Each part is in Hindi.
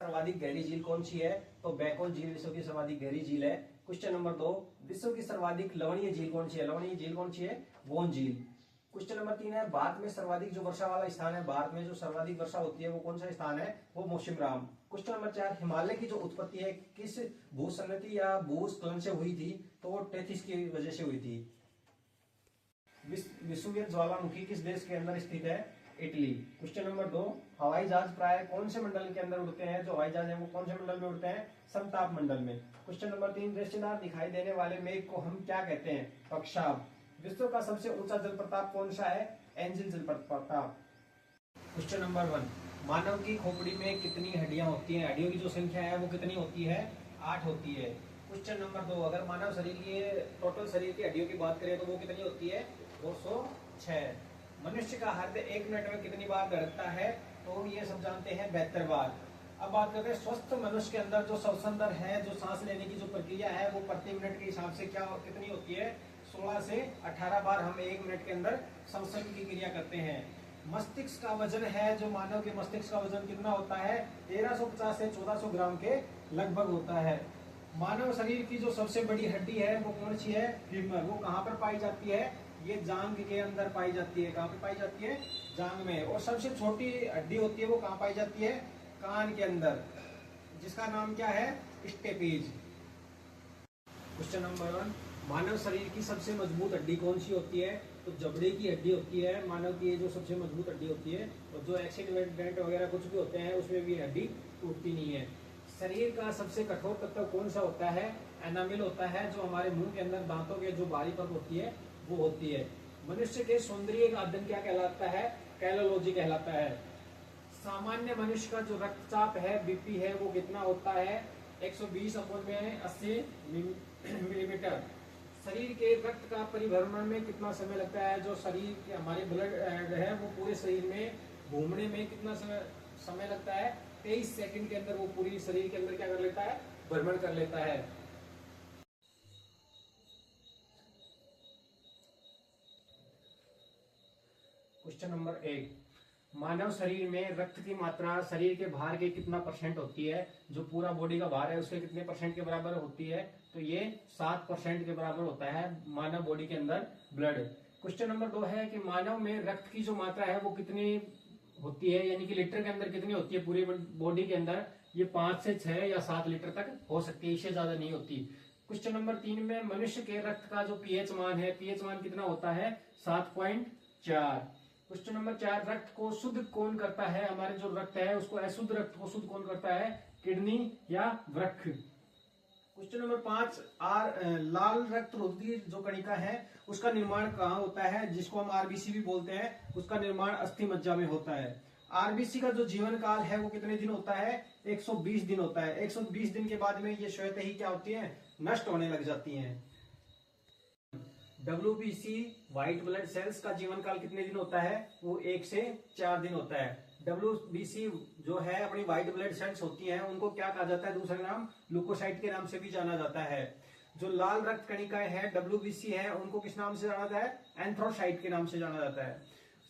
सर्वाधिक गहरी झील कौन सी है? तो बेकोल झील विश्व की सर्वाधिक गहरी झील है। क्वेश्चन नंबर 2, विश्व की सर्वाधिक लवणीय झील कौन सी है? लवणीय झील कौन सी है? बोन झील। क्वेश्चन नंबर 3 है, भारत में सर्वाधिक जो वर्षा वाला स्थान है, भारत में जो सर्वाधिक वर्षा होती है वो कौन सा स्थान है? वो मौसिनराम। क्वेश्चन नंबर 4, हिमालय की जो उत्पत्ति है किस भूसंगति या भूस्खलन से हुई थी? तो वो टेथिस की वजह से हुई थी। विसुवियस ज्वालामुखी किस देश के अंदर स्थित है? इटली। क्वेश्चन नंबर 2, हवाई जहाज प्राय कौन से मंडल के अंदर उड़ते हैं? जो हवाई जहाज है वो कौन से मंडल में उड़ते हैं? समताप मंडल में। क्वेश्चन नंबर 3, दृश्यदार दिखाई देने वाले मेघ को हम क्या कहते हैं? पक्षाभ। विश्व का सबसे ऊंचा जलप्रपात कौन सा है? एंजिल जलप्रपात। क्वेश्चन नंबर 1, मानव की खोपड़ी में कितनी हड्डियां होती हैं? हड्डियों की जो संख्या है वो कितनी होती है? 8 होती है। क्वेश्चन नंबर 2, अगर मानव शरीर की टोटल शरीर की हड्डियों की बात करें तो वो कितनी होती है? 206। मनुष्य का हृदय 1 मिनट में कितनी बार धड़कता है? तो ये सब जानते हैं 72 बार। अब बात करते हैं स्वस्थ मनुष्य के अंदर जो श्वसन दर है, जो सांस लेने की जो प्रक्रिया है वो प्रति मिनट के हिसाब से क्या कितनी होती है? 16 से 18 बार हम 1 मिनट के अंदर श्वसन की क्रिया करते हैं। मस्तिष्क का वजन है, जो मानव के मस्तिष्क का वजन कितना होता है? 1350 से 1400 ग्राम के लगभग होता है। मानव शरीर की जो सबसे बड़ी हड्डी है वो कौन सी है? फीमर। वो कहाँ पर पाई जाती है? ये जांग के अंदर पाई जाती है। कहाँ पे पाई जाती है? जांग में। और सबसे छोटी हड्डी होती है वो कहाँ पाई जाती है? कान के अंदर, जिसका नाम क्या है? स्टेपीज। क्वेश्चन नंबर 1, मानव शरीर की सबसे मजबूत हड्डी कौन सी होती है? तो जबड़े की हड्डी होती है मानव की, जो सबसे मजबूत हड्डी होती है। और जो एक्सीडेंट वगैरह कुछ भी होते हैं उसमें भी हड्डी टूटती नहीं है। शरीर का सबसे कठोर तत्व कौन सा होता है? एनामिल होता है, जो हमारे मुंह के अंदर दांतों के जो बाहरी परत होती है वो होती है। मनुष्य के सौंदर्य का अध्ययन क्या कहलाता है? कैलोलॉजी कहलाता है। सामान्य मनुष्य का जो रक्तचाप है, बीपी है, वो कितना होता है? 120/80 मिलीमीटर। शरीर के रक्त का परिभ्रमण में कितना समय लगता है? जो शरीर के हमारे ब्लड है वो पूरे शरीर में घूमने में कितना समय लगता है? 23 सेकंड के अंदर वो पूरी शरीर के अंदर क्या कर लेता है? भ्रमण कर लेता है। क्वेश्चन नंबर 1, मानव शरीर में रक्त की मात्रा शरीर के भार के कितना % होती है? जो पूरा बॉडी का भार है उसके कितने % के बराबर होती है? तो ये 7% के बराबर होता है मानव बॉडी के अंदर ब्लड। क्वेश्चन नंबर 2 है कि मानव में रक्त की जो मात्रा है वो कितनी होती है, यानी कि लीटर के अंदर कितनी होती है पूरी बॉडी के अंदर? ये 5 से 6 या 7 लीटर तक हो सकती है, इससे ज्यादा नहीं होती। क्वेश्चन नंबर 3 में मनुष्य के रक्त का जो पीएच मान है, पीएच मान कितना होता है? 7.4। क्वेश्चन नंबर 4, रक्त को शुद्ध कौन करता है? हमारे जो रक्त है उसको अशुद्ध रक्त को शुद्ध कौन करता है? किडनी या वृक्क। क्वेश्चन नंबर 5, लाल रक्त रोधी जो कणिका है उसका निर्माण कहाँ होता है? जिसको हम आरबीसी भी बोलते हैं, उसका निर्माण अस्थि मज्जा में होता है। आरबीसी का जो जीवन काल है वो कितने दिन होता है? 120 दिन होता है। 120 दिन के बाद में ये स्वतः ही क्या होती है? नष्ट होने लग जाती हैं। WBC व्हाइट ब्लड सेल्स का जीवन काल कितने दिन होता है? वो 1 से 4 दिन होता है। WBC जो है अपनी व्हाइट ब्लड सेल्स होती हैं उनको क्या कहा जाता है? दूसरा नाम लुकोसाइट के नाम से भी जाना जाता है। जो लाल रक्त कणिकाएं हैं WBC है उनको किस नाम से जाना जाता है? एंथ्रोसाइट के नाम से जाना जाता है।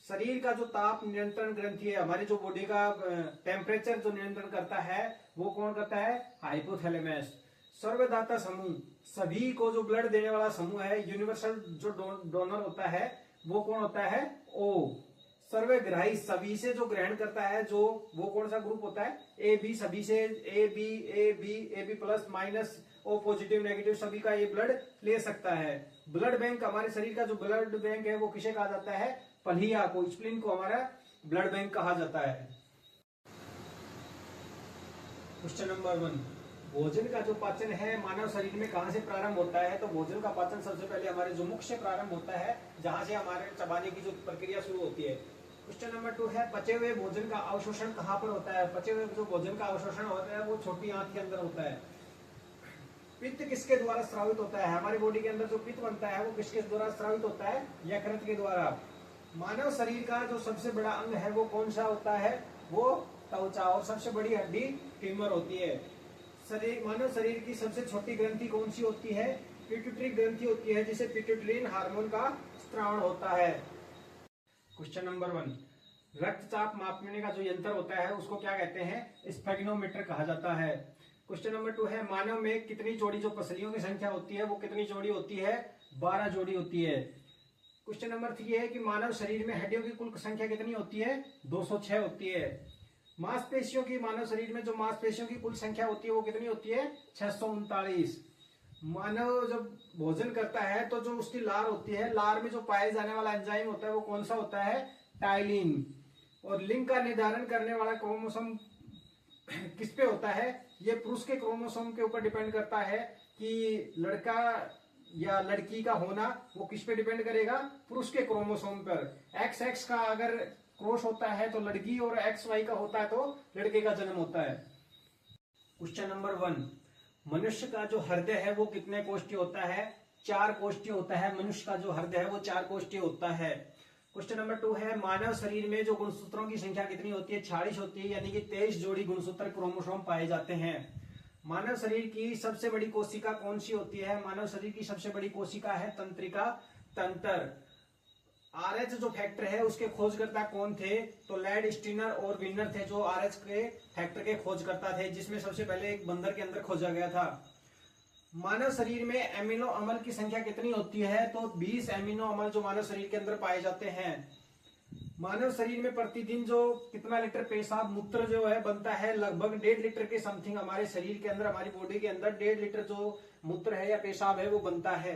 शरीर का जो ताप नियंत्रण ग्रंथि है, हमारी जो बॉडी का टेम्परेचर जो नियंत्रण करता है वो कौन करता है? हाइपोथैलेमस। सर्वदाता समूह, सभी को जो ब्लड देने वाला समूह है, यूनिवर्सल जो डोनर होता है वो कौन होता है? O। सर्वग्राही, सभी से जो ग्रहण करता है जो, वो कौन सा ग्रुप होता है? AB। सभी से AB plus minus, O positive negative सभी का ये ब्लड ले सकता है। ब्लड बैंक, हमारे शरीर का जो ब्लड बैंक है वो किसे कहा जाता है? पल्हिया को, स्प्लीन को हमारा ब्लड बैंक कहा जाता है। क्वेश्चन नंबर 1, भोजन का जो पाचन है मानव शरीर में कहां से प्रारंभ होता है? तो भोजन का पाचन सबसे पहले हमारे जो मुख से प्रारंभ होता है, जहां से हमारे चबाने की जो प्रक्रिया शुरू होती है। क्वेश्चन नंबर 2 है, पचे हुए भोजन का अवशोषण कहां पर होता है? पचे हुए जो भोजन का अवशोषण होता है वो छोटी आंत के अंदर होता है। पित्त किसके द्वारा स्रावित होता है? हमारी बॉडी के अंदर जो पित्त बनता है वो किसके द्वारा स्रावित होता है? यकृत के द्वारा। मानव शरीर का जो सबसे बड़ा अंग है वो कौन सा होता है? वो त्वचा। और सबसे बड़ी हड्डी फीमर होती है। मानव शरीर की सबसे छोटी ग्रंथि कौन सी होती है? पिट्यूटरी ग्रंथि होती है, जिसे पिट्यूटरीन हार्मोन का स्त्राव होता है। क्वेश्चन नंबर 1, रक्तचाप मापने का जो यंत्र होता है उसको क्या कहते हैं, स्फेग्नोमीटर कहा जाता है। क्वेश्चन नंबर 2 है, मानव में कितनी जोड़ी जो पसलियों की संख्या होती है वो कितनी जोड़ी होती है, 12 जोड़ी होती है। क्वेश्चन नंबर 3 है कि मानव शरीर में हड्डियों की कुल संख्या कितनी होती है, 206 होती है। मांसपेशियों की, मानव शरीर में जो मांसपेशियों की कुल संख्या होती है वो कितनी होती है, 639। मानव जब भोजन करता है तो जो उसकी लार होती है, लार में जो पाए जाने वाला एंजाइम होता है वो कौन सा होता है, टाइलिन। और लिंग का निर्धारण करने वाला क्रोमोसोम किस पे होता है, ये पुरुष के क्रोमोसोम के ऊपर डिपेंड करता है कि लड़का या लड़की का होना वो किस पे डिपेंड करेगा, पुरुष के क्रोमोसोम पर। XX का अगर क्रॉस होता है तो लड़की, और XY का होता है तो लड़के का जन्म होता है। क्वेश्चन नंबर 1, मनुष्य का जो हृदय है वो कितने कोष्ठीय होता है, 4 कोष्ठीय होता है। मनुष्य का जो हृदय है वो 4 कोष्ठीय होता है। क्वेश्चन नंबर 2 है, मानव शरीर में जो गुणसूत्रों की संख्या कितनी होती है, 46 होती है, यानी कि 23 जोड़ी गुणसूत्र क्रोमोसोम पाए जाते हैं। मानव शरीर की सबसे बड़ी कोशिका कौन सी होती है, मानव शरीर की सबसे बड़ी कोशिका है तंत्रिका तंत्र। RH जो फैक्टर है उसके खोजकर्ता कौन थे, तो लैड स्टीनर और विनर थे जो RH के फैक्टर के खोजकर्ता थे, जिसमें सबसे पहले एक बंदर के अंदर खोजा गया था। मानव शरीर में एमिनो अम्ल की संख्या कितनी होती है, तो 20 एमिनो अम्ल जो मानव शरीर के अंदर पाए जाते हैं। मानव शरीर में प्रतिदिन जो कितना लीटर पेशाब मूत्र जो है बनता है, लगभग 1.5 लीटर के समथिंग हमारे शरीर के अंदर, हमारी बॉडी के अंदर 1.5 लीटर जो मूत्र है या पेशाब है वो बनता है।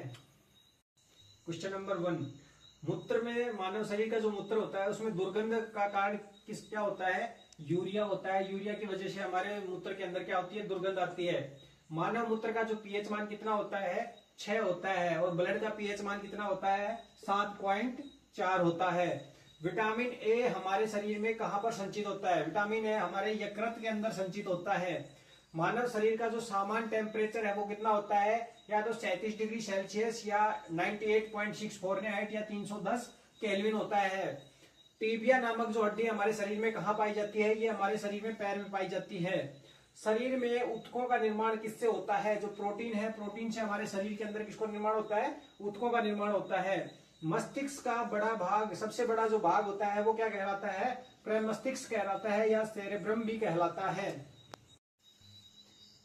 क्वेश्चन नंबर 1, मूत्र में, मानव शरीर का जो मूत्र होता है उसमें दुर्गंध का कारण क्या होता है, यूरिया होता है। यूरिया की वजह से हमारे मूत्र के अंदर क्या होती है, दुर्गंध आती है। मानव मूत्र का जो पीएच मान कितना होता है, 6 होता है। और ब्लड का पीएच मान कितना होता है, 7.4 होता है। विटामिन ए हमारे शरीर में कहां पर संचित होता है, विटामिन ए हमारे यकृत के अंदर संचित होता है। मानव शरीर का जो सामान्य टेम्परेचर है वो कितना होता है, या तो 37 डिग्री सेल्सियस या 98.6 फॉरेनहाइट या 310 केल्विन होता है। टीबिया नामक जो हड्डी हमारे शरीर में कहां पाई जाती है, ये हमारे शरीर में पैर में पाई जाती है। शरीर में ऊतकों का निर्माण किससे होता है, जो प्रोटीन है, प्रोटीन से हमारे शरीर के अंदर किसको निर्माण होता है, ऊतकों का निर्माण होता है। मस्तिष्क का बड़ा भाग, सबसे बड़ा जो भाग होता है वो क्या कहलाता है, प्रमस्तिष्क कहलाता है या सेरेब्रम भी कहलाता है।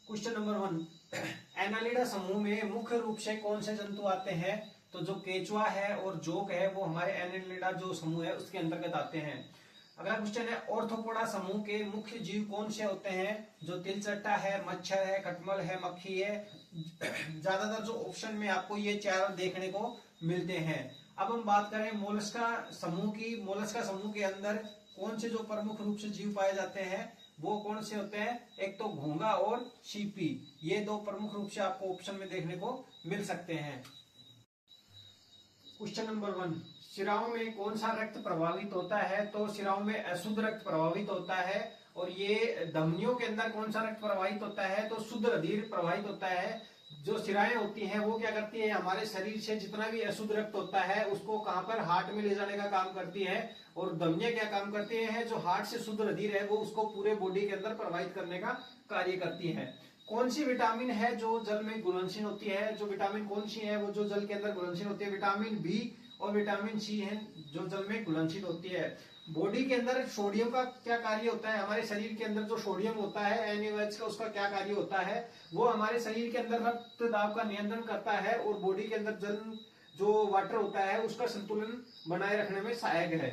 क्वेश्चन नंबर 1, एनालिडा समूह में मुख्य रूप से कौन से जंतु आते हैं, तो जो केचुआ है और जोक है वो हमारे एनालिडा जो समूह है उसके अंतर्गत आते हैं। अगला क्वेश्चन है, ऑर्थोपोडा समूह के मुख्य जीव कौन से होते हैं, जो तिलचट्टा है, मच्छर है, खटमल है, मक्खी है। ज्यादातर जो ऑप्शन में आपको ये 4 देखने को मिलते हैं। अब हम बात करें मोलस्का समूह की। मोलस्का समूह के अंदर कौन से जो प्रमुख रूप से जीव पाए जाते हैं वो कौन से होते हैं, एक तो घोंगा और सीपी, ये 2 प्रमुख रूप से आपको ऑप्शन में देखने को मिल सकते हैं। क्वेश्चन नंबर 1, शिराओं में कौन सा रक्त प्रभावित होता है, तो शिराओं में अशुद्ध रक्त प्रभावित होता है। और ये धमनियों के अंदर कौन सा रक्त प्रभावित होता है, तो शुद्ध रुधिर प्रभावित होता है। जो शिराएं होती हैं वो क्या करती है, हमारे शरीर से जितना भी अशुद्ध रक्त होता है उसको कहां पर, हार्ट में ले जाने का काम करती है। और धमनियां क्या काम करती हैं, जो हार्ट से शुद्ध रुधिर है वो उसको पूरे बॉडी के अंदर प्रभावित करने का कार्य करती है। कौन सी विटामिन है जो जल में घुलनशील होती है, जो विटामिन कौन सी है वो जो जल के अंदर घुलनशील होती है, विटामिन बी और विटामिन सी है जो जल में घुलनशील होती है। बॉडी के अंदर सोडियम का क्या कार्य होता है, हमारे शरीर के अंदर जो सोडियम होता है NaOH का, उसका क्या कार्य होता है, वो हमारे शरीर के अंदर रक्त दाब का नियंत्रण करता है और बॉडी के अंदर जल जो वाटर होता है उसका संतुलन बनाए रखने में सहायक है।